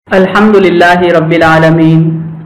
अल्हम्दुलिल्लाहि रब्बिल आलमीन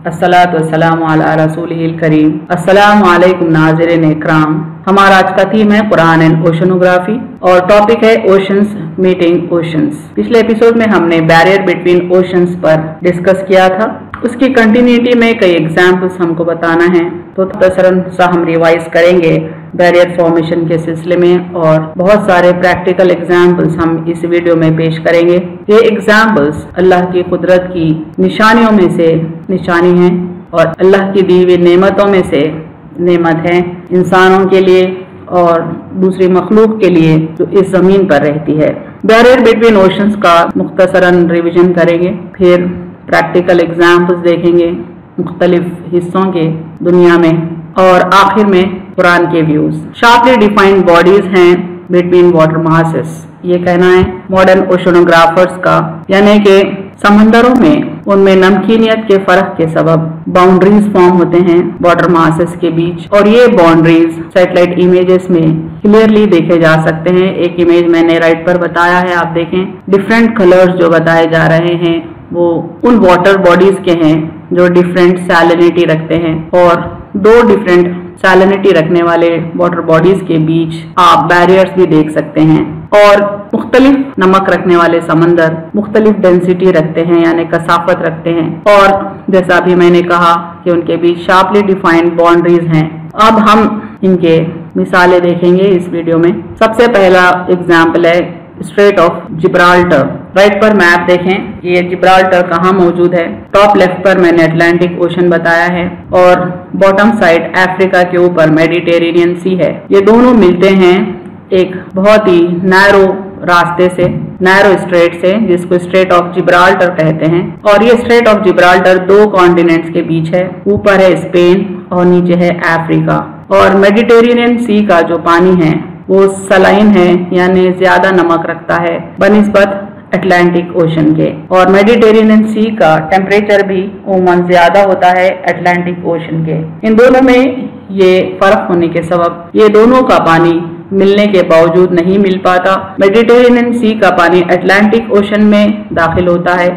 अस्सलातु वस्सलामु अला रसूलिहिल करीम। अस्सलामु अलैकुम नाज़रीन इकराम। हमारा आज का थीम है कुरान एंड ओशनोग्राफी और टॉपिक है ओशंस मीटिंग ओशंस। पिछले एपिसोड में हमने बैरियर बिटवीन ओशंस पर डिस्कस किया था। उसकी कंटिन्यूटी में कई एग्जाम्पल्स हमको बताना है, तो तसरन सा हम रिवाइज करेंगे बैरियर फॉर्मेशन के सिलसिले में और बहुत सारे प्रैक्टिकल एग्जाम्पल्स हम इस वीडियो में पेश करेंगे। ये एग्जाम्पल्स अल्लाह की कुदरत की निशानियों में से निशानी है और अल्लाह की दी हुई नेमतों में से नेमत है इंसानों के लिए और दूसरी मखलूक के लिए जो इस जमीन पर रहती है। बैरियर बिटवीन ओशंस का मुख्तसरन रिविजन करेंगे, फिर प्रैक्टिकल एग्जाम्पल्स देखेंगे मुख्तलिफ हिस्सों के दुनिया में और आखिर में कुरान के व्यूज। शार्पली डिफाइंड बॉडीज हैं बिटवीन वाटर मासेस, ये कहना है मॉडर्न ओशनोग्राफर्स का, यानी कि समंदरों में उनमें नमकीनियत के फर्क के सबब बाउंड्रीज फॉर्म होते हैं वाटर मासेस के बीच और ये बाउंड्रीज सैटेलाइट इमेजेस में क्लियरली देखे जा सकते हैं। एक इमेज मैंने राइट पर बताया है, आप देखें डिफरेंट कलर्स जो बताए जा रहे हैं वो उन वाटर बॉडीज के हैं जो डिफरेंट सैलिनिटी रखते हैं और दो डिफरेंट सैलिनिटी रखने वाले वाटर बॉडीज के बीच आप बैरियर्स भी देख सकते हैं और मुख्तलिफ नमक रखने वाले समंदर मुख्तलिफ डेंसिटी रखते हैं यानी कसाफत रखते हैं और जैसा भी मैंने कहा कि उनके बीच शार्पली डिफाइंड बाउंड्रीज हैं। अब हम इनके मिसालें देखेंगे इस वीडियो में। सबसे पहला एग्जाम्पल है स्ट्रेट ऑफ जिब्राल्टर। राइट पर मैप देखें, ये जिब्राल्टर कहाँ मौजूद है। टॉप लेफ्ट पर मैंने अटलांटिक ओशन बताया है और बॉटम साइड अफ्रीका के ऊपर मेडिटेरेनियन सी है। ये दोनों मिलते हैं एक बहुत ही नैरो रास्ते से, नैरो स्ट्रेट से, जिसको स्ट्रेट ऑफ जिब्राल्टर कहते हैं और ये स्ट्रेट ऑफ जिब्राल्टर दो कॉन्टिनेंट्स के बीच है। ऊपर है स्पेन और नीचे है अफ्रीका और मेडिटेरेनियन सी का जो पानी है वो सलाइन है यानी ज्यादा नमक रखता है बनिस्बत अटलांटिक ओशन के और मेडिटेरेनियन सी का टेम्परेचर भी उमूमन ज्यादा होता है अटलांटिक ओशन के। इन दोनों में ये फर्क होने के सबब ये दोनों का पानी मिलने के बावजूद नहीं मिल पाता। मेडिटेरेनियन सी का पानी अटलांटिक ओशन में दाखिल होता है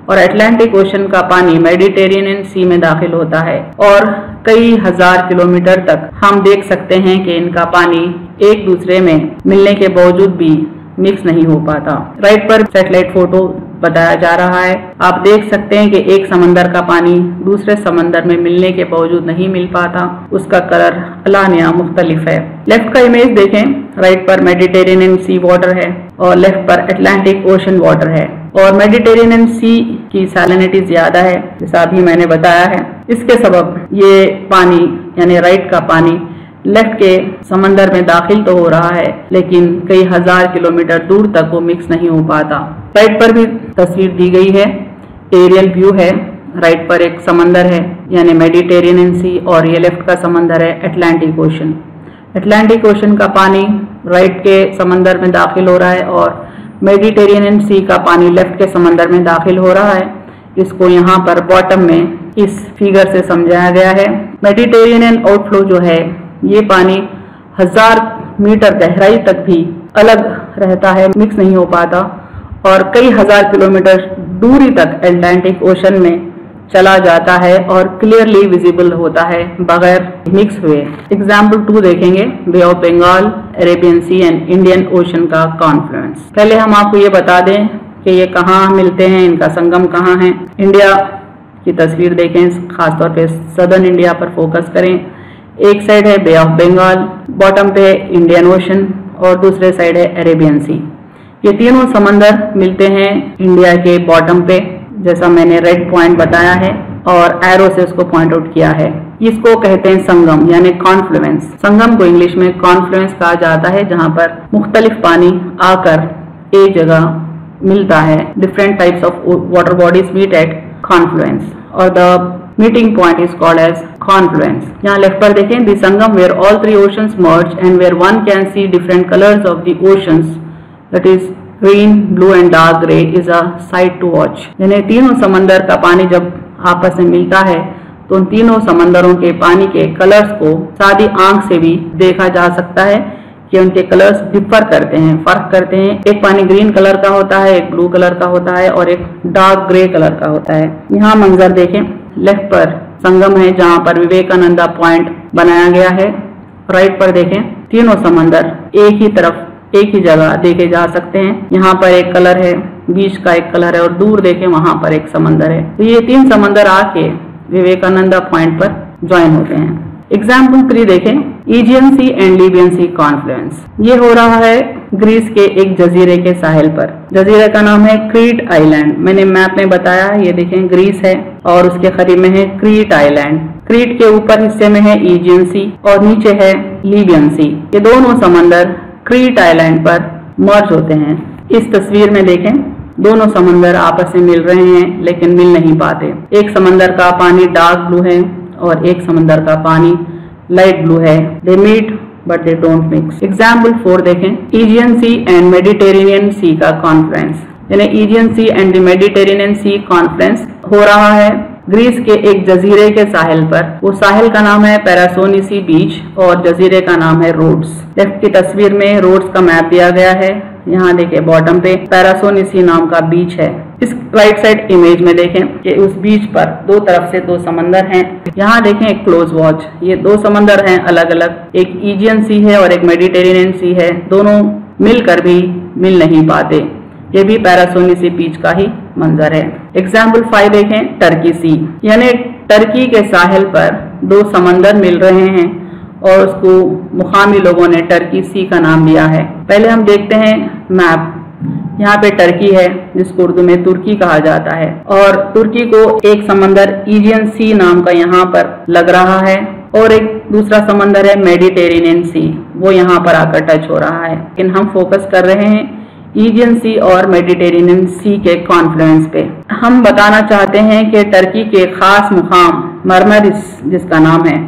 और अटलांटिक ओशन का पानी मेडिटेरेनियन सी में दाखिल होता है और कई हजार किलोमीटर तक हम देख सकते हैं कि इनका पानी एक दूसरे में मिलने के बावजूद भी मिक्स नहीं हो पाता। राइट पर सैटेलाइट फोटो बताया जा रहा है, आप देख सकते हैं कि एक समंदर का पानी दूसरे समंदर में मिलने के बावजूद नहीं मिल पाता, उसका कलर अलानिया मुख्तलिफ है। लेफ्ट का इमेज देखें, राइट पर मेडिटेरेनियन सी वाटर है और लेफ्ट पर अटलांटिक ओशन वाटर है और मेडिटेरेनियन सी की सैलिनिटी ज्यादा है जैसा अभी मैंने बताया है। इसके सबब ये पानी यानी राइट का पानी लेफ्ट के समंदर में दाखिल तो हो रहा है लेकिन कई हजार किलोमीटर दूर तक वो मिक्स नहीं हो पाता। राइट पर भी तस्वीर दी गई है, एरियल व्यू है। राइट पर एक समंदर है यानी मेडिटेरेनियन सी और ये लेफ्ट का समंदर है अटलांटिक ओशन। अटलांटिक ओशन का पानी राइट के समंदर में दाखिल हो रहा है और मेडिटेरेनियन सी का पानी लेफ्ट के समंदर में दाखिल हो रहा है। इसको यहाँ पर बॉटम में इस फिगर से समझाया गया है। मेडिटेरेनियन आउटफ्लो जो है ये पानी 1000 मीटर गहराई तक भी अलग रहता है, मिक्स नहीं हो पाता और कई हजार किलोमीटर दूरी तक अटलांटिक ओशन में चला जाता है और क्लियरली विजिबल होता है बगैर मिक्स हुए। एग्जाम्पल 2 देखेंगे, Bay of Bengal, Arabian Sea and Indian Ocean का कॉन्फ्लुएंस। पहले हम आपको ये बता दें कि ये कहाँ मिलते हैं, इनका संगम कहाँ है। इंडिया की तस्वीर देखें, खासतौर पे सदर्न इंडिया पर फोकस करें। एक साइड है बे ऑफ बंगाल, बॉटम पे इंडियन ओशन और दूसरे साइड है अरेबियन सी। ये तीनों समंदर मिलते हैं इंडिया के बॉटम पे, जैसा मैंने रेड पॉइंट बताया है और एरो से उसको पॉइंट आउट किया है। इसको कहते हैं संगम यानी कॉन्फ्लुएंस। संगम को इंग्लिश में कॉन्फ्लुएंस कहा जाता है, जहाँ पर मुख्तलिफ पानी आकर एक जगह मिलता है। Different types of water bodies meet at confluence और the meeting point is called as confluence. यहाँ लेफ्ट पर देखें, the Sangam where all three oceans merge and where one can see different colours of the oceans, that is green, blue and dark grey, is a sight to watch. यानी तीनों समंदर का पानी जब आपस में मिलता है तो उन तीनों समंदरों के पानी के कलर्स को सादी आंख से भी देखा जा सकता है कि उनके कलर्स डिफर करते हैं, फर्क करते हैं। एक पानी ग्रीन कलर का होता है, एक ब्लू कलर का होता है और एक डार्क ग्रे कलर का होता है। यहाँ मंजर देखें, लेफ्ट पर संगम है जहाँ पर विवेकानंदा पॉइंट बनाया गया है। राइट पर देखें, तीनों समंदर एक ही तरफ एक ही जगह देखे जा सकते हैं। यहाँ पर एक कलर है, बीच का एक कलर है और दूर देखें वहां पर एक समंदर है। तो ये तीन समंदर आके विवेकानंदा पॉइंट पर ज्वाइन होते हैं। एग्जाम्पल 3 देखें, Aegean sea and Libyan sea confluence. ये हो रहा है ग्रीस के एक जजीरे के साहिल पर। जजीरे का नाम है क्रीट आइलैंड। मैंने मैप में बताया, ये देखें ग्रीस है और उसके करीब में है क्रीट आइलैंड। क्रीट के ऊपर हिस्से में है ईजियन सी और नीचे है लीबियन सी। ये दोनों समंदर क्रीट आइलैंड पर मर्ज होते हैं। इस तस्वीर में देखें, दोनों समंदर आपस में मिल रहे हैं लेकिन मिल नहीं पाते। एक समंदर का पानी डार्क ब्लू है और एक समंदर का पानी लाइट ब्लू है। They meet but they don't mix. Example 4 देखें, Aegean sea and Mediterranean sea का कॉन्फ्रेंस। यानी Aegean sea and the Mediterranean sea conference हो रहा है ग्रीस के एक जजीरे के साहिल पर। वो साहिल का नाम है पैरासोनिसी बीच और जजीरे का नाम है रोड्स। लेफ्ट की तस्वीर में रोड्स का मैप दिया गया है। यहाँ देखिए बॉटम पे पैरासोनिसी नाम का बीच है। इस राइट साइड इमेज में देखें कि उस बीच पर दो तरफ से दो समंदर हैं। यहाँ देखें एक क्लोज वॉच, ये दो समंदर हैं अलग अलग, एक ईजियन सी है और एक मेडिटेरेनियन सी है। दोनों मिलकर भी मिल नहीं पाते। ये भी पैरासोनिसी बीच का ही मंजर है। एग्जाम्पल 5 देखें, टर्की सी। यानी टर्की के साहिल पर दो समंदर मिल रहे हैं और उसको मुकामी लोगों ने टर्की सी का नाम दिया है। पहले हम देखते हैं मैप। यहाँ पे टर्की है जिसको उर्दू में तुर्की कहा जाता है और तुर्की को एक समंदर ईजियन सी नाम का यहाँ पर लग रहा है और एक दूसरा समंदर है मेडिटेरेनियन सी, वो यहाँ पर आकर टच हो रहा है। लेकिन हम फोकस कर रहे हैं ईजियन सी और मेडिटेरेनियन सी के कॉन्फ्लुएंस पे। हम बताना चाहते हैं कि टर्की के खास मुकाम मरमरिस जिसका नाम है,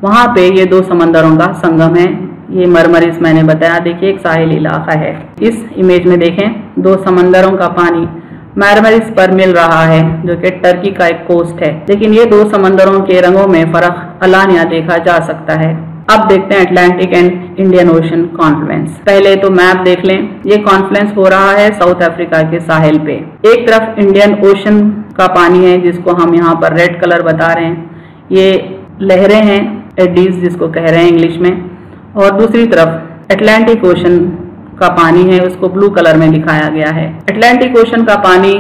वहाँ पे ये दो समंदरों का संगम है। ये मरमरिस मैंने बताया, देखिए एक साहिल इलाका है। इस इमेज में देखें दो समंदरों का पानी मरमरिस पर मिल रहा है जो कि टर्की का एक कोस्ट है। लेकिन ये दो समंदरों के रंगों में फर्क अलानिया देखा जा सकता है। अब देखते हैं Atlantic and Indian ocean Confluence. पहले तो मैप देख लें। ये कॉन्फ्लुएंस हो रहा है साउथ अफ्रीका के साहिल पे। एक तरफ इंडियन ओशन का पानी है जिसको हम यहाँ पर रेड कलर बता रहे हैं, ये लहरें हैं, एडीज जिसको कह रहे हैं इंग्लिश में, और दूसरी तरफ अटलांटिक ओशन का पानी है, उसको ब्लू कलर में दिखाया गया है। अटलांटिक ओशन का पानी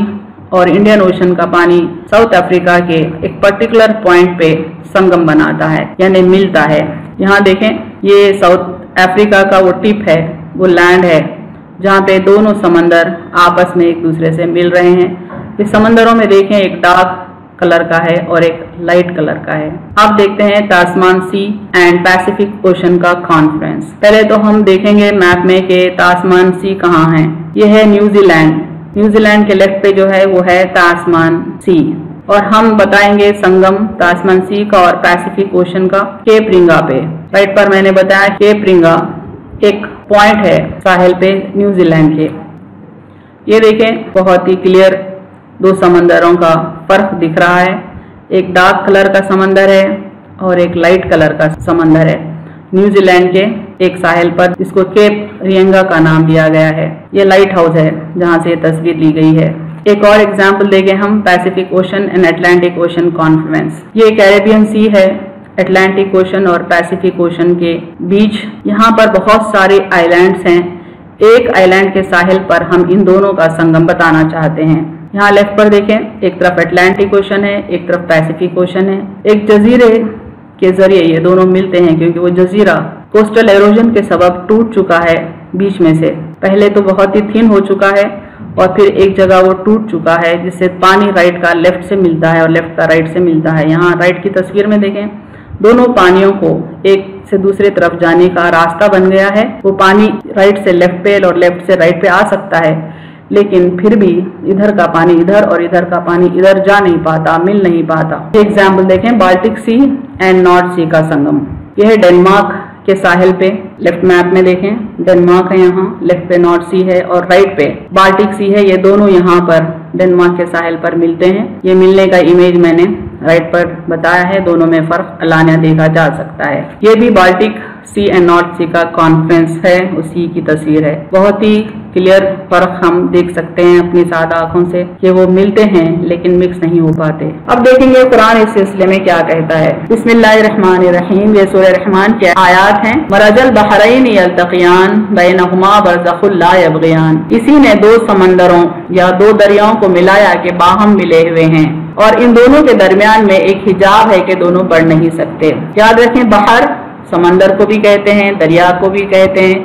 और इंडियन ओशन का पानी साउथ अफ्रीका के एक पर्टिकुलर पॉइंट पे संगम बनाता है यानी मिलता है। यहाँ देखें ये साउथ अफ्रीका का वो टिप है, वो लैंड है जहाँ पे दोनों समंदर आपस में एक दूसरे से मिल रहे हैं। इस समंदरों में देखें एक डार्क कलर का है और एक लाइट कलर का है। अब देखते हैं तास्मान सी एंड पैसिफिक ओशन का कॉन्फ्लुएंस। पहले तो हम देखेंगे मैप में कि तास्मान सी कहाँ है। ये है न्यूजीलैंड। न्यूजीलैंड के लेफ्ट पे जो है वो है तास्मान सी और हम बताएंगे संगम तास्मान सी का और पैसिफिक ओशन का केप रिंगा पे। राइट पर मैंने बताया केप रिंगा एक पॉइंट है साहिल पे न्यूजीलैंड के। ये देखें बहुत ही क्लियर दो समंदरों का फर्क दिख रहा है। एक डार्क कलर का समंदर है और एक लाइट कलर का समंदर है न्यूजीलैंड के एक साहिल पर, जिसको केप रिंगा का नाम दिया गया है। ये लाइट हाउस है जहाँ से ये तस्वीर ली गई है। एक और एग्जाम्पल देंगे हम Pacific ocean and Atlantic ocean Confluence. ये कैरेबियन सी है अटलांटिक ओशन और पैसिफिक ओशन के बीच। यहाँ पर बहुत सारे आइलैंड्स हैं। एक आइलैंड के साहिल पर हम इन दोनों का संगम बताना चाहते हैं। यहाँ लेफ्ट पर देखें, एक तरफ अटलांटिक ओशन है, एक तरफ पैसिफिक ओशन है। एक जजीरे के जरिए ये दोनों मिलते हैं क्योंकि वो जजीरा कोस्टल एरोजन के सबब टूट चुका है बीच में से। पहले तो बहुत ही थिन हो चुका है और फिर एक जगह वो टूट चुका है जिससे पानी राइट का लेफ्ट से मिलता है और लेफ्ट का राइट से मिलता है। यहाँ राइट की तस्वीर में देखें दोनों पानियों को एक से दूसरे तरफ जाने का रास्ता बन गया है। वो पानी राइट से लेफ्ट पे और लेफ्ट से राइट पे आ सकता है, लेकिन फिर भी इधर का पानी इधर और इधर का पानी इधर जा नहीं पाता, मिल नहीं पाता। एग्जाम्पल देखें बाल्टिक सी एंड नॉर्थ सी का संगम। यह है डेनमार्क के साहिल पे। लेफ्ट मैप में देखें डेनमार्क है, यहाँ लेफ्ट पे नॉर्थ सी है और राइट पे बाल्टिक सी है। ये दोनों यहाँ पर डेनमार्क के साहिल पर मिलते हैं। ये मिलने का इमेज मैंने राइट पर बताया है। दोनों में फर्क अलानिया देखा जा सकता है। ये भी बाल्टिक सी एंड नॉर्थ सी का कॉन्फ्रेंस है, उसी की तस्वीर है। बहुत ही क्लियर फर्क हम देख सकते हैं अपनी सादा आंखों से कि वो मिलते हैं लेकिन मिक्स नहीं हो पाते। अब देखेंगे कुरान इस सिलसिले में क्या कहता है। बिस्मिल्लाहिर्रहमानिर्रहीम, ये सूरह रहमान के आयात हैं। मरजल बहरैन यल्तक़ियान बैनहुमा बरज़ख़ुन ला यबग़ियान, इसी ने दो समंदरों या दो दरियाओं को मिलाया कि बाहम मिले हुए हैं और इन दोनों के दरमियान में एक हिजाब है कि दोनों बढ़ नहीं सकते। याद रखें, बहर समंदर को भी कहते हैं, दरिया को भी कहते हैं,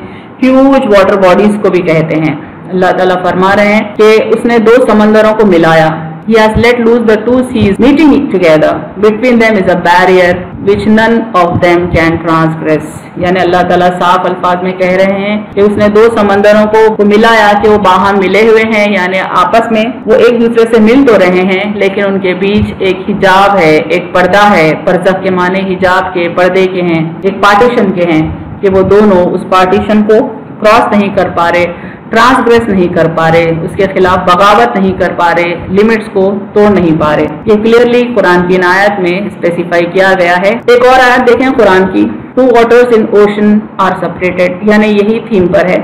ह्यूज वाटर बॉडीज को भी कहते हैं। अल्लाह ताला फरमा रहे हैं कि उसने दो समंदरों को मिलाया। He has let loose the two seas meeting together. Between them is a barrier which none of them can transgress. यानी अल्लाह ताला साफ अल्फाज में कह रहे हैं कि उसने दो समंदरों को मिलाया कि वो बाहर मिले हुए हैं, यानी आपस में वो एक दूसरे से मिल तो रहे हैं लेकिन उनके बीच एक हिजाब है, एक पर्दा है। बरज़ख के माने हिजाब के, पर्दे के हैं, एक पार्टीशन के हैं कि वो दोनों उस पार्टीशन को क्रॉस नहीं कर पा रहे, ट्रांसग्रेस नहीं कर पा रहे, उसके खिलाफ बगावत नहीं कर पा रहे, लिमिट्स को तोड़ नहीं पा रहे। ये क्लियरली कुरान की इन आयत में स्पेसिफाई किया गया है। एक और आयत देखें कुरान की, two waters in ocean are separated, यानी यही थीम पर है।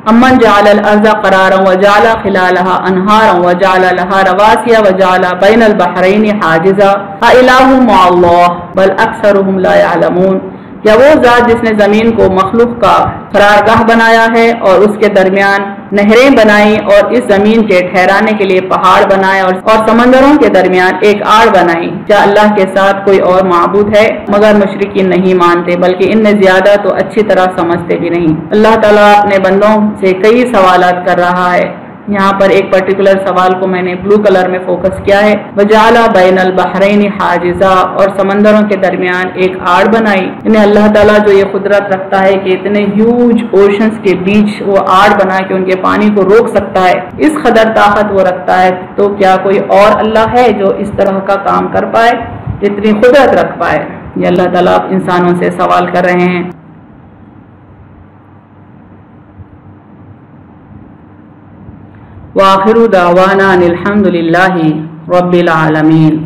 अम्मन जाअल अर्ज़ क़रारन व जाअल खिलालहा अनहारन व जाअल लहा रवासिया व जाअल बैनल बहरैन हाजिज़ा अ इलाहुम मअल्लाह बल अक्सरुहुम ला यअलमून, या वो ज़ात जिसने ज़मीन को मखलूक का करारगाह बनाया है और उसके दरमियान नहरें बनाई और इस ज़मीन के ठहराने के लिए पहाड़ बनाए और समंदरों के दरमियान एक आड़ बनाई। क्या अल्लाह के साथ कोई और माबूद है? मगर मुशरिकीन नहीं मानते, बल्कि इनमें ज्यादा तो अच्छी तरह समझते भी नहीं। अल्लाह ताला अपने बंदों से कई सवालात कर रहा है। यहाँ पर एक पर्टिकुलर सवाल को मैंने ब्लू कलर में फोकस किया है। वजाला बैनल बहरैन हाजिजा, और समंदरों के दरमियान एक आड़ बनाई। इन्हें अल्लाह ताला जो ये कुदरत रखता है कि इतने ह्यूज ओशंस के बीच वो आड़ बना के उनके पानी को रोक सकता है, इस कदर ताकत वो रखता है, तो क्या कोई और अल्लाह है जो इस तरह का काम कर पाए, इतनी कुदरत रख पाए? ये अल्लाह ताला इंसानों से सवाल कर रहे हैं। वाखिरु दावाना अनिल हम्दुलिल्लाहि रब्बिल आलमीन।